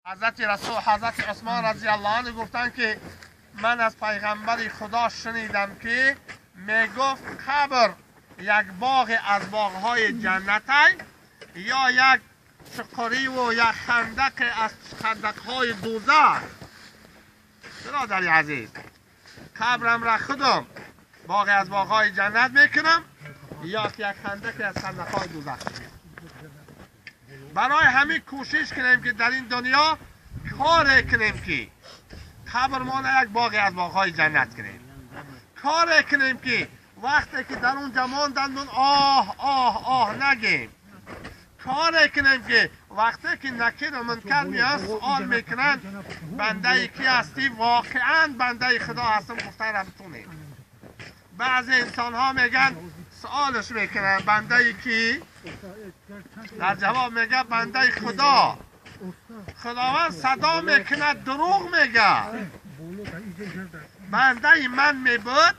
حضرت رسول حضرت عثمان رضی الله عنه گفتن که من از پیغمبر خدا شنیدم که میگفت قبر یک باغ از باغهای جنتی یا یک چقری و یک خندق از خندقهای دوزخ. برادری عزیز، قبرم را خودم باغ از باغهای جنت میکنم یا یک خندق از خندقهای دوزخ. برای همین کوشش کنیم که در این دنیا کار کنیم که قبر ما یک باغ از باغهای جنت کنیم. کار کنیم که وقتی که در اونجا ماندن آه آه آه نگیم. کار کنیم که وقتی که نکیر و منکر میان سوال میکنن بنده کی هستی؟ واقعا بنده خدا هستم گفتن را بتونیم. بعضی انسان ها میگن سوالش میکنن بنده کی؟ در جواب میگه بنده خدا. خداوند صدا میکنه دروغ میگه. بنده من میبود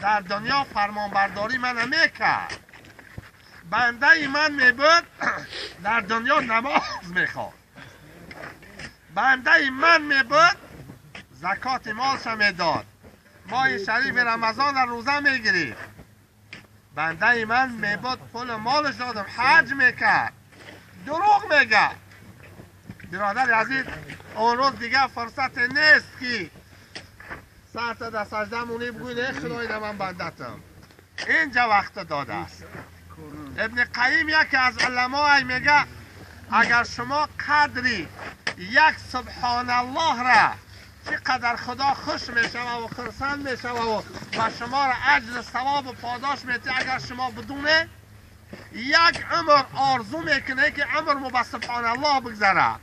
در دنیا فرمانبرداری من میکرد. بنده من میبود در دنیا نماز میخواد. بنده من میبود زکات مالش میداد. ماه شریف رمضان روزه میگیرید. بنده من میبود پول مالش دادم حج میکرد. دروغ میگه. برادر عزیز، اون روز دیگه فرصت نیست که سر تا در سجده مونی بگوید خدای من بندتم. اینجا وقت داده است. ابن قیم یکی از علماء میگه اگر شما قدری یک سبحان الله را چقدر خدا خوش میشه و خرسند میشه و شما را اجر ثواب و پاداش میده، اگر شما بدونه یک عمر آرزو میکنه که عمر به سبحان الله بگذره.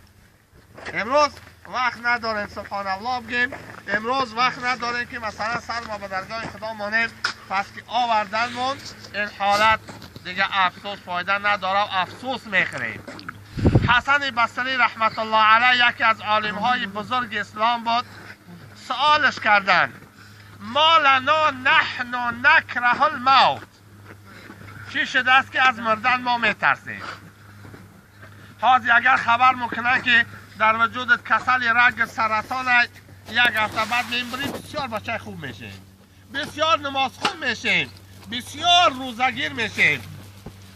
امروز وقت نداریم سبحان الله بگیم. امروز وقت نداریم که مثلا سر ما به درگاه خدا مانیم. پس که آوردنمون این حالت دیگه افسوس فایده نداره و افسوس میخوریم. حسن بصری رحمت الله علیه یکی از عالم های بزرگ اسلام بود. سوالش کردن ما لنا نحن نکره الموت، چی شده است که از مردن ما میترسیم؟ حاضی اگر خبر میکنن که در وجودت کسل رگ سرطان یک هفته بعد میمیری، بسیار بچه خوب میشین، بسیار نمازخون میشین، بسیار روزگیر میشین.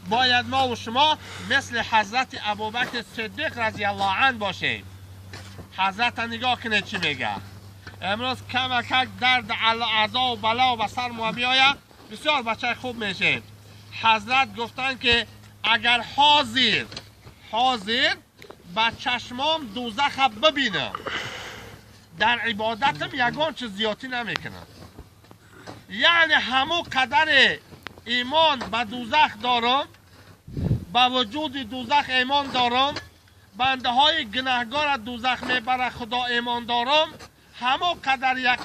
باید ما و شما مثل حضرت ابوبکر صدیق رضی الله عنه باشیم. حضرت نگاه کنه چی میگه. امروز کم کم درد عزا و بلا و سر ما بیاید بسیار بچه خوب میشین. حضرت گفتن که اگر حاضر با چشمام دوزخ ببینم در عبادتم یگان چیز زیادی نمیکنم. یعنی همو قدر ایمان به دوزخ دارم، با وجود دوزخ ایمان دارم، بنده های گناهگار دوزخ میبره خدا ایمان دارم، همو قدر یک